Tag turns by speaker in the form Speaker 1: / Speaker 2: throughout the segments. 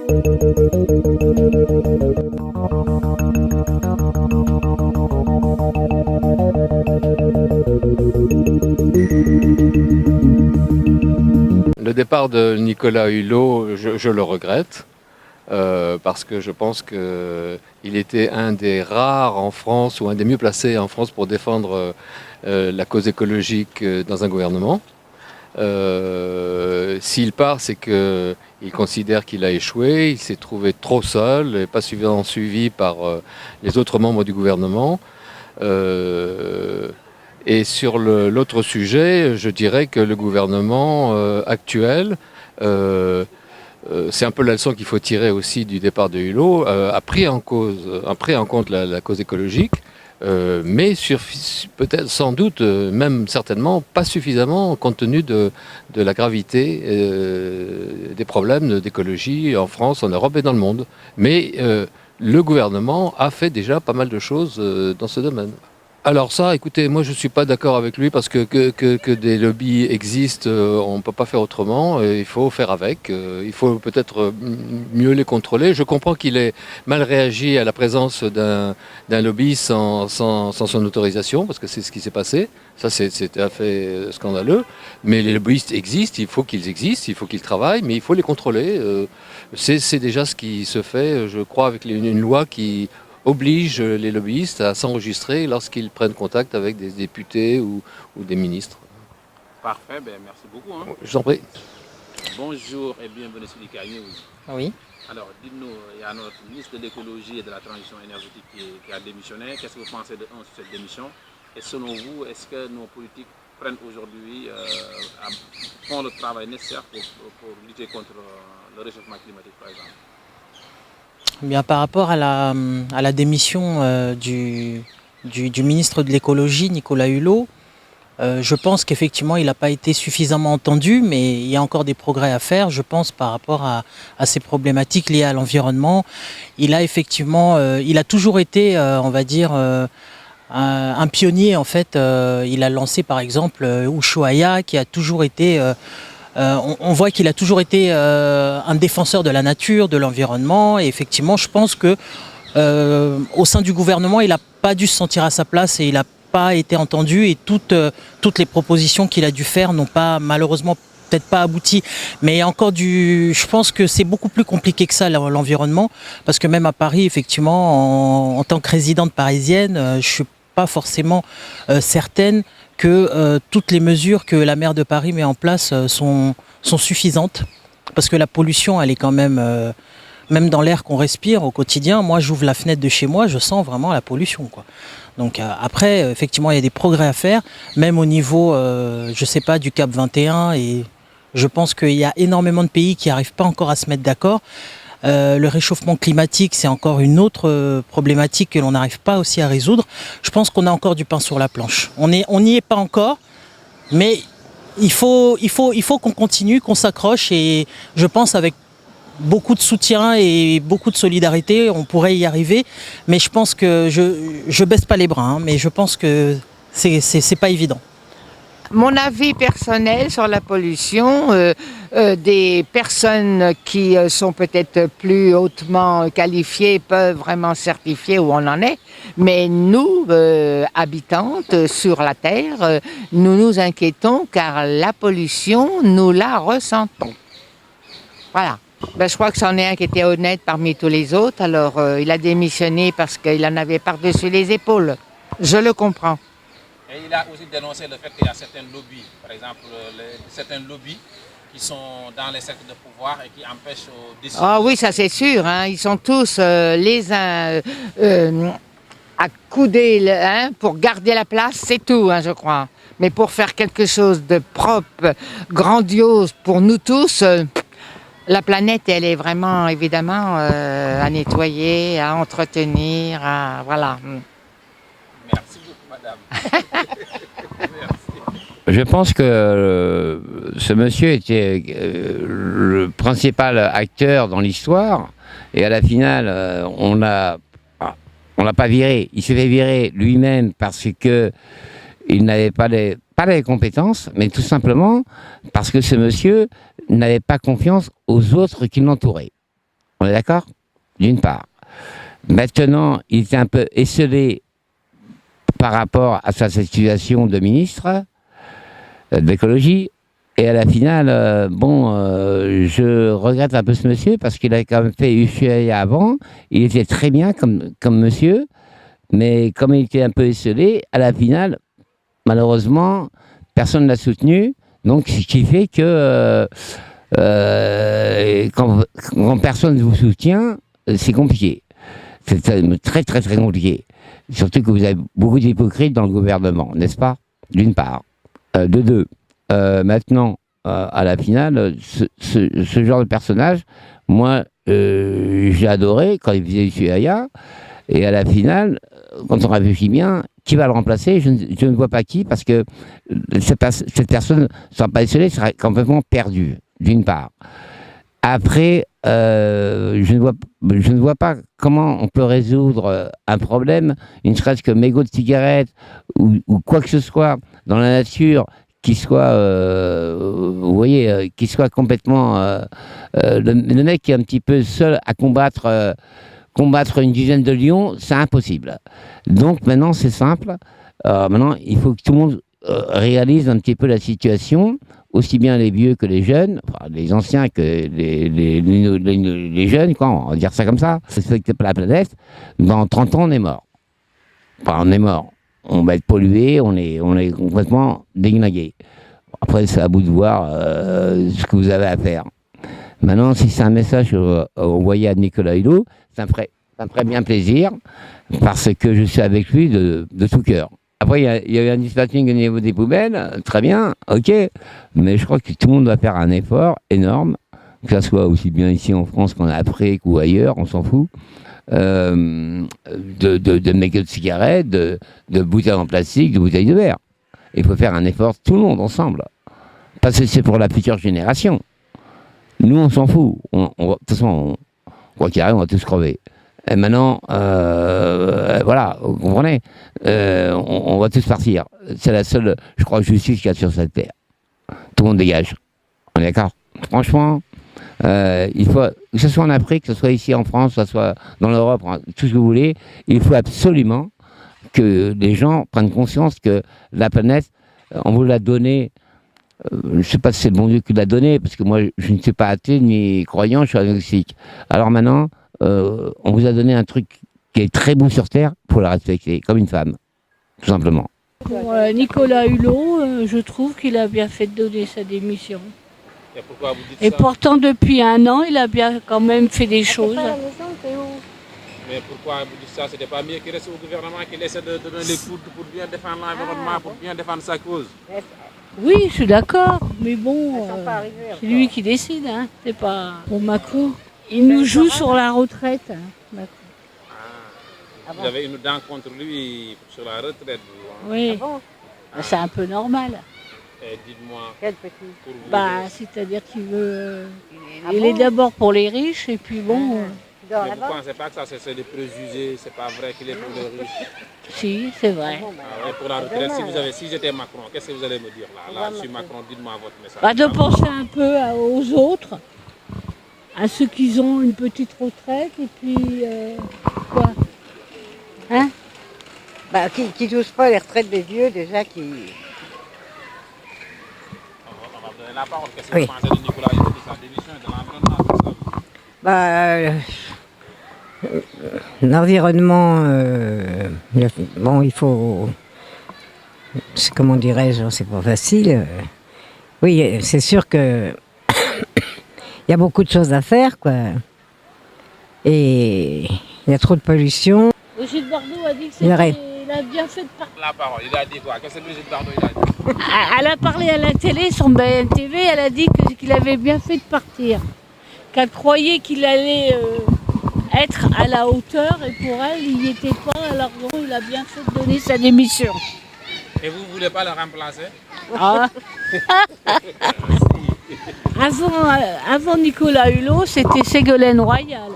Speaker 1: Le départ de Nicolas Hulot, je le regrette, parce que je pense qu'il était un des rares en France, ou un des mieux placés en France pour défendre la cause écologique dans un gouvernement. S'il part, c'est qu'il considère qu'il a échoué, il s'est trouvé trop seul et pas suffisamment suivi par les autres membres du gouvernement. Et sur l'autre sujet, je dirais que le gouvernement actuel, c'est un peu la leçon qu'il faut tirer aussi du départ de Hulot, a pris en compte la cause écologique, mais peut-être sans doute, même certainement, pas suffisamment compte tenu de la gravité des problèmes d'écologie en France, en Europe et dans le monde. Mais le gouvernement a fait déjà pas mal de choses dans ce domaine. Alors ça, écoutez, moi je ne suis pas d'accord avec lui parce que des lobbies existent, on ne peut pas faire autrement, il faut faire avec, il faut peut-être mieux les contrôler. Je comprends qu'il ait mal réagi à la présence d'un lobby sans son autorisation, parce que c'est ce qui s'est passé. Ça c'est tout à fait scandaleux, mais les lobbyistes existent, il faut qu'ils travaillent, mais il faut les contrôler. C'est déjà ce qui se fait, je crois, avec une loi qui oblige les lobbyistes à s'enregistrer lorsqu'ils prennent contact avec des députés ou des ministres.
Speaker 2: Parfait, merci beaucoup.
Speaker 1: Je vous en prie.
Speaker 2: Bonjour et bienvenue sur l'ICA News.
Speaker 3: Oui.
Speaker 2: Alors, dites-nous, il y a notre ministre de l'écologie et de la transition énergétique qui a démissionné. Qu'est-ce que vous pensez sur cette démission? Et selon vous, est-ce que nos politiques prennent aujourd'hui, font le travail nécessaire pour lutter contre le réchauffement climatique, par exemple?
Speaker 3: Bien, par rapport à la démission du ministre de l'écologie, Nicolas Hulot, je pense qu'effectivement il n'a pas été suffisamment entendu, mais il y a encore des progrès à faire, je pense, par rapport à ces problématiques liées à l'environnement. Il a toujours été, on va dire, un pionnier en fait. Il a lancé par exemple Ushuaïa, qui a toujours été... on voit qu'il a toujours été un défenseur de la nature, de l'environnement, et effectivement je pense que au sein du gouvernement il n'a pas dû se sentir à sa place et il n'a pas été entendu, et toutes les propositions qu'il a dû faire n'ont pas, malheureusement, peut-être pas abouti, mais encore je pense que c'est beaucoup plus compliqué que ça, l'environnement, parce que même à Paris, effectivement, en tant que résidente parisienne, je suis pas forcément certaine que toutes les mesures que la maire de Paris met en place sont suffisantes, parce que la pollution, elle est quand même dans l'air qu'on respire au quotidien. Moi, j'ouvre la fenêtre de chez moi, je sens vraiment la pollution, quoi. Donc après, effectivement, il y a des progrès à faire, même au niveau, je sais pas, du CAP 21, et je pense qu'il y a énormément de pays qui n'arrivent pas encore à se mettre d'accord. Le réchauffement climatique, c'est encore une autre problématique que l'on n'arrive pas aussi à résoudre. Je pense qu'on a encore du pain sur la planche. On n'y est pas encore, mais il faut qu'on continue, qu'on s'accroche, et je pense avec beaucoup de soutien et beaucoup de solidarité, on pourrait y arriver. Mais je pense que je baisse pas les bras, mais je pense que c'est pas évident.
Speaker 4: Mon avis personnel sur la pollution, des personnes qui sont peut-être plus hautement qualifiées peuvent vraiment certifier où on en est, mais nous, habitantes sur la Terre, nous nous inquiétons car la pollution, nous la ressentons. Voilà. Je crois que c'en est un qui était honnête parmi tous les autres, alors il a démissionné parce qu'il en avait par-dessus les épaules. Je le comprends.
Speaker 2: Et il a aussi dénoncé le fait qu'il y a certains lobbies, par exemple certains lobbies qui sont dans les cercles de pouvoir et qui empêchent aux décideurs.
Speaker 4: Ah oui, ça c'est sûr, hein. Ils sont tous les uns accoudés pour garder la place, c'est tout, hein, je crois. Mais pour faire quelque chose de propre, grandiose pour nous tous, la planète, elle est vraiment, évidemment, à nettoyer, à entretenir, voilà.
Speaker 2: Merci beaucoup, madame.
Speaker 5: Je pense que ce monsieur était le principal acteur dans l'histoire, et à la finale, on l'a pas viré. Il s'est fait virer lui-même parce que il n'avait pas les compétences, mais tout simplement parce que ce monsieur n'avait pas confiance aux autres qui l'entouraient. On est d'accord? D'une part. Maintenant, il était un peu esselé par rapport à sa situation de ministre de l'écologie. Et à la finale, je regrette un peu ce monsieur parce qu'il a quand même fait Ushuaïa avant. Il était très bien comme monsieur, mais comme il était un peu esselé, à la finale, malheureusement, personne ne l'a soutenu. Donc, ce qui fait que quand personne vous soutient, c'est compliqué. C'est très, très, très compliqué. Surtout que vous avez beaucoup d'hypocrites dans le gouvernement, n'est-ce pas? D'une part. De deux. Maintenant, à la finale, ce genre de personnage, moi, j'ai adoré quand il faisait Ushuaïa. Et à la finale, quand on réfléchit bien, qui va le remplacer? Je ne vois pas qui, parce que cette personne ne sera pas isolée, sera complètement perdue, d'une part. Après, je ne vois pas comment on peut résoudre un problème, ne serait-ce que mégots de cigarettes ou quoi que ce soit dans la nature qui soit, vous voyez, qui soit complètement... le mec qui est un petit peu seul à combattre une dizaine de lions, c'est impossible. Donc maintenant, c'est simple. Maintenant, il faut que tout le monde réalise un petit peu la situation, aussi bien les vieux que les jeunes, enfin, les anciens que les jeunes, quoi, on va dire ça comme ça. Respectez pas la planète. Dans 30 ans, on est mort. Enfin, on est mort. On va être pollué, on est complètement déglingué. Après, c'est à vous de voir ce que vous avez à faire. Maintenant, si c'est un message envoyé à Nicolas Hulot, ça me ferait bien plaisir, parce que je suis avec lui de tout cœur. Après, il y a eu un dispatching au niveau des poubelles, très bien, ok, mais je crois que tout le monde doit faire un effort énorme, que ça soit aussi bien ici en France qu'en Afrique ou ailleurs, on s'en fout, de mégots de cigarettes, de bouteilles en plastique, de bouteilles de verre. Il faut faire un effort, tout le monde, ensemble, parce que c'est pour la future génération. Nous, on s'en fout. De toute façon, quoi qu'il arrive, on va tous crever. Et maintenant, voilà, vous comprenez, on va tous partir. C'est la seule, je crois, justice qu'il y a sur cette terre. Tout le monde dégage. On est d'accord? Franchement, il faut, que ce soit en Afrique, que ce soit ici en France, que ce soit dans l'Europe, tout ce que vous voulez, il faut absolument que les gens prennent conscience que la planète, on vous l'a donnée. Je ne sais pas si c'est le bon Dieu qui l'a donné, parce que moi, je ne suis pas athée ni croyant, je suis agnostique. Alors maintenant, on vous a donné un truc qui est très beau sur Terre, il faut la respecter, comme une femme, tout simplement.
Speaker 6: Pour Nicolas Hulot, je trouve qu'il a bien fait de donner sa démission.
Speaker 2: Et pourquoi vous dites
Speaker 6: Et
Speaker 2: ça?
Speaker 6: pourtant, depuis 1 an, il a bien quand même fait des choses.
Speaker 2: Mais pourquoi vous dites ça? C'était pas mieux qu'il reste au gouvernement, qu'il essaie de donner les coups pour bien défendre l'environnement, pour bien défendre sa cause?
Speaker 6: Oui, je suis d'accord, mais bon, c'est lui qui décide, hein. C'est pas pour Macron. Il nous joue sur la retraite, hein, Macron.
Speaker 2: Vous avez une dent contre lui sur la retraite, vous, hein?
Speaker 6: Oui, c'est un peu normal.
Speaker 2: Et dites-moi, pour vous,
Speaker 6: C'est-à-dire qu'il veut... il est d'abord pour les riches, et puis bon...
Speaker 2: mais vous ne pensez pas que ça, c'est des préjugés, c'est pas vrai qu'il est pour les riches?
Speaker 6: Si, c'est vrai.
Speaker 2: Ah ouais, pour la retraite, si j'étais Macron, qu'est-ce que vous allez me dire là? Je suis Macron, dites-moi votre message.
Speaker 6: De penser un peu aux autres, à ceux qui ont une petite retraite, et puis quoi? Hein?
Speaker 7: Qui touchent pas les retraites des vieux, déjà, qui...
Speaker 2: On va vous donner la parole. Qu'est-ce que vous pensez de Nicolas Hulot, de sa démission et de l'environnement, tout ça?
Speaker 7: L'environnement, bon, il faut... Comment dirais-je, c'est pas facile. Oui, c'est sûr que... il y a beaucoup de choses à faire, quoi. Et il y a trop de pollution.
Speaker 6: Brigitte Bardot a dit que
Speaker 7: Il
Speaker 6: a bien fait de partir.
Speaker 2: La parole, il a dit quoi? Qu'est-ce que Brigitte Bardot il a dit?
Speaker 6: Elle a parlé à la télé, sur BNTV, elle a dit qu'il avait bien fait de partir. Qu'elle croyait qu'il allait être à la hauteur, et pour elle, il n'y était pas, alors bon, il a bien fait de donner sa démission.
Speaker 2: Et vous ne voulez pas le remplacer?
Speaker 6: Ah. Avant Nicolas Hulot, c'était Ségolène Royal.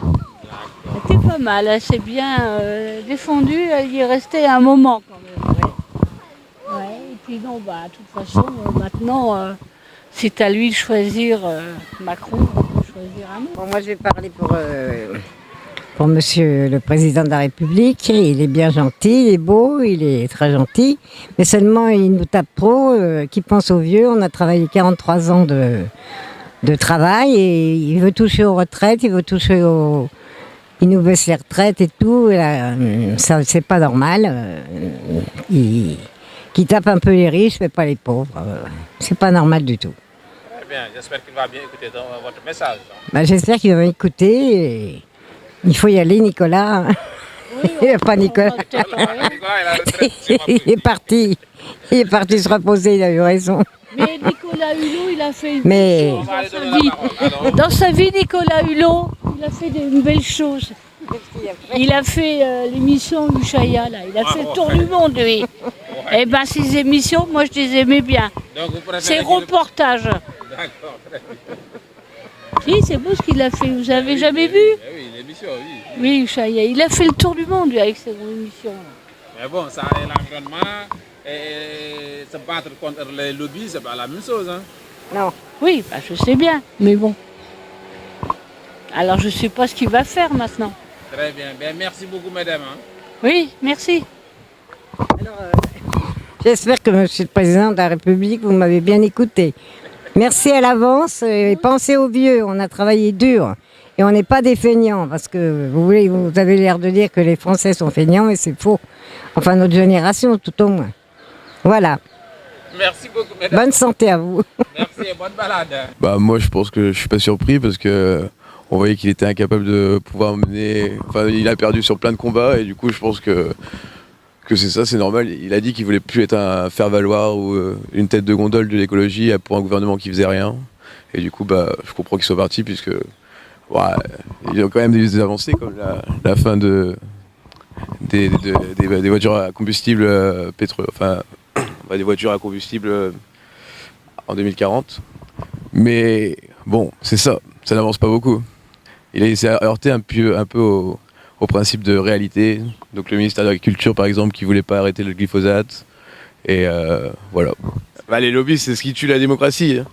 Speaker 6: C'était pas mal, elle s'est bien défendue, elle y est restée un moment quand même. Ouais, et puis non, de toute façon, maintenant, c'est à lui de choisir Macron. choisir un autre.
Speaker 7: Bon, moi, je vais parler pour Monsieur le Président de la République. Il est bien gentil, il est beau, il est très gentil. Mais seulement, il nous tape trop, qui pense aux vieux. On a travaillé 43 ans de travail et il veut toucher aux retraites, il veut toucher aux... Il nous baisse les retraites et tout. Et là, ça, c'est pas normal. Qui tape un peu les riches, mais pas les pauvres. C'est pas normal du tout.
Speaker 2: Très bien, j'espère qu'il va bien écouter votre message.
Speaker 7: Bah, j'espère qu'il va m'écouter. Et il faut y aller, Nicolas.
Speaker 6: Oui,
Speaker 7: Pas Nicolas.
Speaker 2: Nicolas, il a la retraite, c'est pas
Speaker 7: Il est parti. Il est parti se reposer, il a eu raison.
Speaker 6: Mais Nicolas Hulot, il a fait une
Speaker 7: Mais-
Speaker 6: belle
Speaker 2: On va aller
Speaker 6: chose
Speaker 2: donner
Speaker 6: dans sa vie.
Speaker 2: la parole. Alors,
Speaker 6: Dans sa vie, Nicolas Hulot, il a fait une belle chose. Il a fait l'émission Ushaya, là. Il a fait le tour du monde, lui. Et ben, ces émissions, moi, je les aimais bien.
Speaker 2: donc vous préférez
Speaker 6: Ces
Speaker 2: qu'il-
Speaker 6: reportages.
Speaker 2: D'accord, très bien.
Speaker 6: Si, c'est beau ce qu'il a fait. Vous avez jamais vu?
Speaker 2: Eh oui, l'émission, oui.
Speaker 6: Oui, Ushaya. Il a fait le tour du monde, lui, avec ses émissions.
Speaker 2: Mais bon, ça est l'environnement et se battre contre les lobbies, c'est pas la même chose. Hein.
Speaker 7: Non.
Speaker 6: Oui, bah, je sais bien. Mais bon. Alors, je sais pas ce qu'il va faire maintenant.
Speaker 2: Très bien. Ben, merci beaucoup, mesdames. Hein.
Speaker 6: Oui, merci.
Speaker 7: J'espère que Monsieur le Président de la République, vous m'avez bien écouté. Merci à l'avance et pensez aux vieux. On a travaillé dur et on n'est pas des feignants parce que vous avez l'air de dire que les Français sont feignants, mais c'est faux. Enfin, notre génération, tout au moins. Voilà.
Speaker 2: Merci beaucoup, mesdames.
Speaker 7: Bonne santé à vous.
Speaker 2: Merci et bonne balade.
Speaker 8: Bah moi je pense que je suis pas surpris parce que on voyait qu'il était incapable de pouvoir mener. Enfin il a perdu sur plein de combats et du coup je pense que c'est ça, c'est normal. Il a dit qu'il voulait plus être un faire-valoir ou une tête de gondole de l'écologie pour un gouvernement qui faisait rien. Et du coup bah je comprends qu'il soit parti puisque ouais, il y a quand même des avancées comme la fin des voitures à combustible pétrole, enfin des voitures à combustible en 2040. Mais bon, c'est ça n'avance pas beaucoup. Il s'est heurté un peu au principe de réalité. Donc le ministère de l'Agriculture, par exemple, qui voulait pas arrêter le glyphosate. Et voilà. Bah, les lobbies, c'est ce qui tue la démocratie. Hein.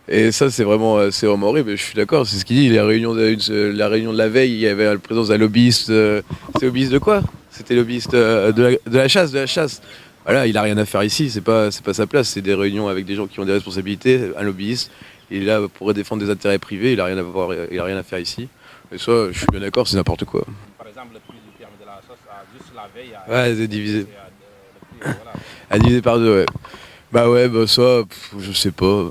Speaker 8: Et ça, c'est vraiment horrible. Je suis d'accord, c'est ce qu'il dit. La réunion de la veille, il y avait la présence d'un lobbyiste. C'est lobbyiste de quoi? C'était lobbyiste de la chasse. Voilà, il a rien à faire ici, c'est pas sa place. C'est des réunions avec des gens qui ont des responsabilités. Un lobbyiste, il est là pour défendre des intérêts privés. Il a rien à faire ici. Et ça, je suis bien d'accord, c'est n'importe quoi.
Speaker 2: Par exemple, le prix du permis de la sauce, juste la veille,
Speaker 8: Ouais, c'est divisé.
Speaker 2: le prix, voilà.
Speaker 8: À diviser par deux, ouais. Bah ça, je sais pas.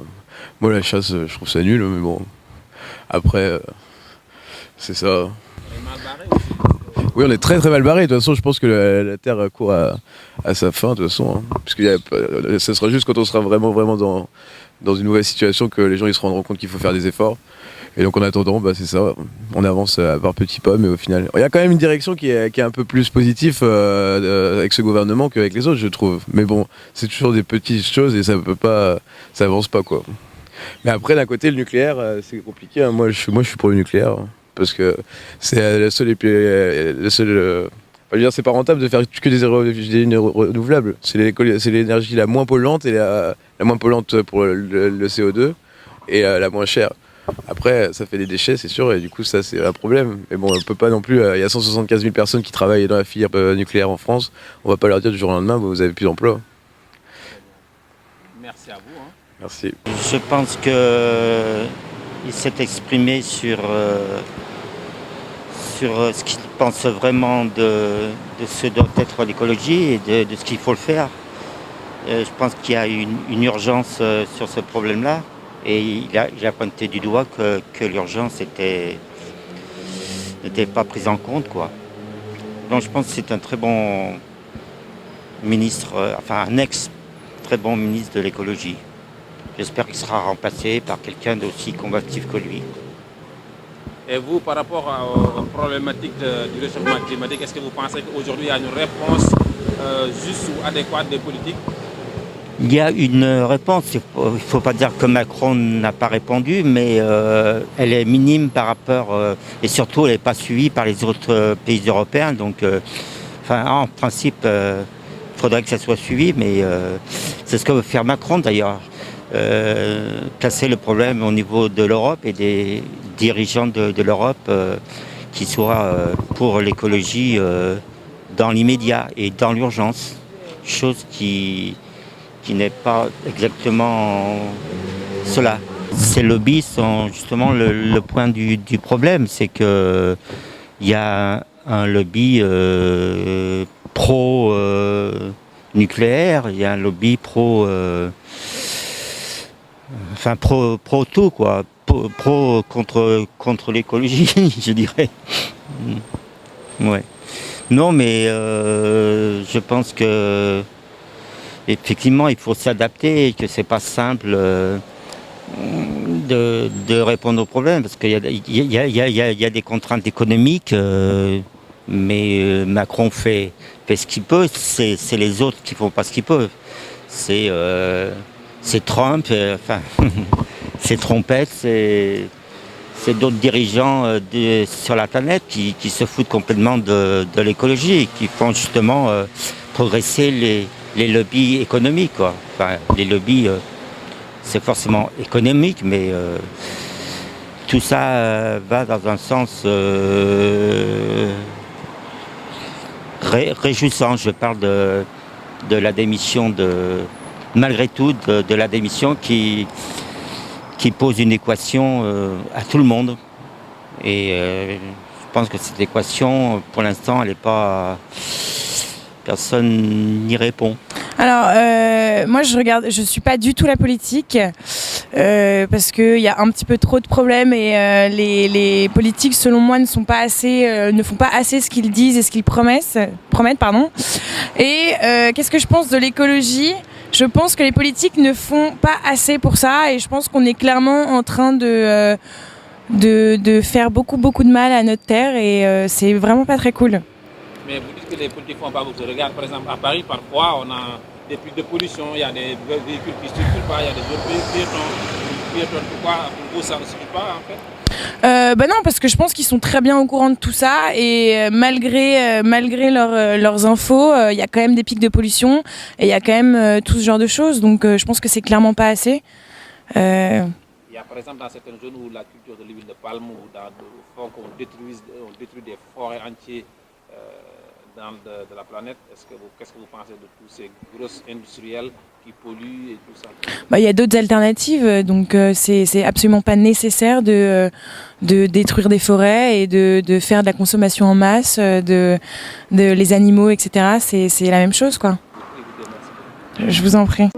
Speaker 8: Moi, la chasse, je trouve ça nul, mais bon. Après, c'est ça.
Speaker 2: On est mal barré aussi.
Speaker 8: Oui, on est très très mal barré. De toute façon, je pense que la Terre court à sa fin, de toute façon. Hein. Parce que ce sera juste quand on sera vraiment dans une nouvelle situation que les gens ils se rendront compte qu'il faut faire des efforts. Et donc en attendant, bah, c'est ça. On avance par petits pas, mais au final, il y a quand même une direction qui est un peu plus positive avec ce gouvernement qu'avec les autres, je trouve. Mais bon, c'est toujours des petites choses et ça avance pas, quoi. Mais après, d'un côté, le nucléaire, c'est compliqué. Hein. Moi, je suis pour le nucléaire. Hein. Parce que c'est le seul. Je veux dire, c'est pas rentable de faire que des énergies renouvelables. C'est l'énergie la moins polluante et la moins polluante pour le CO2 et la moins chère. Après, ça fait des déchets, c'est sûr, et du coup, ça, c'est un problème. Mais bon, on peut pas non plus. Il y a 175 000 personnes qui travaillent dans la filière nucléaire en France. On va pas leur dire du jour au lendemain, vous avez plus d'emploi.
Speaker 2: Merci à vous. Hein.
Speaker 8: Merci.
Speaker 9: Je pense qu'il s'est exprimé sur ce qu'il pense vraiment de ce doit être l'écologie et de ce qu'il faut le faire. Je pense qu'il y a une urgence sur ce problème-là et il a pointé du doigt que l'urgence n'était pas prise en compte, quoi. Donc je pense que c'est un très bon ministre, un ex-très bon ministre de l'écologie. J'espère qu'il sera remplacé par quelqu'un d'aussi combatif que lui.
Speaker 2: Et vous, par rapport aux problématiques du réchauffement climatique, est-ce que vous pensez qu'aujourd'hui il y a une réponse juste ou adéquate des politiques?
Speaker 9: Il y a une réponse, il ne faut pas dire que Macron n'a pas répondu, mais elle est minime par rapport, et surtout elle n'est pas suivie par les autres pays européens. Donc, en principe, il faudrait que ça soit suivi, mais c'est ce que veut faire Macron d'ailleurs. Placer le problème au niveau de l'Europe et dirigeants de l'Europe qui soient pour l'écologie dans l'immédiat et dans l'urgence, chose qui n'est pas exactement cela. Ces lobbies sont justement le point du problème, c'est qu'il y a un lobby pro-nucléaire, il y a un lobby pro tout, quoi. Pro contre l'écologie, je dirais. Ouais. Non, mais je pense que effectivement, il faut s'adapter et que c'est pas simple de répondre aux problèmes parce qu'il y a des contraintes économiques, mais Macron fait ce qu'il peut. C'est les autres qui font pas ce qu'ils peuvent. C'est Trump, c'est Trompette, c'est d'autres dirigeants sur la planète qui se foutent complètement de l'écologie et qui font justement progresser les lobbies économiques, quoi. Enfin, les lobbies, c'est forcément économique, mais tout ça va dans un sens réjouissant. Je parle de la démission malgré tout, de la démission qui pose une équation à tout le monde. Et je pense que cette équation, pour l'instant, elle n'est pas... Personne n'y répond.
Speaker 10: Alors, moi, je suis pas du tout la politique parce qu'il y a un petit peu trop de problèmes et les politiques, selon moi, ne font pas assez ce qu'ils disent et ce qu'ils promettent. Et qu'est-ce que je pense de l'écologie ? Je pense que les politiques ne font pas assez pour ça et je pense qu'on est clairement en train de faire beaucoup de mal à notre terre et c'est vraiment pas très cool.
Speaker 2: Mais vous dites que les politiques ne font pas beaucoup. Regarde, par exemple, à Paris, parfois, on a des pics de pollution, il y a des véhicules qui ne circulent pas, il y a des autres piétons. Pourquoi pour vous, ça ne suffit pas, en fait ?
Speaker 10: Non, parce que je pense qu'ils sont très bien au courant de tout ça et malgré leurs infos, il y a quand même des pics de pollution et il y a quand même tout ce genre de choses. Donc je pense que c'est clairement pas assez.
Speaker 2: Il y a par exemple dans certaines zones où la culture de l'huile de palme ou dans on détruit des forêts entières de la planète. Qu'est-ce que vous pensez de tous ces grosses industriels qui polluent et tout ça ?
Speaker 10: Il y a d'autres alternatives, donc c'est absolument pas nécessaire de détruire des forêts et de faire de la consommation en masse, de les animaux, etc. C'est la même chose, quoi. Je vous en prie.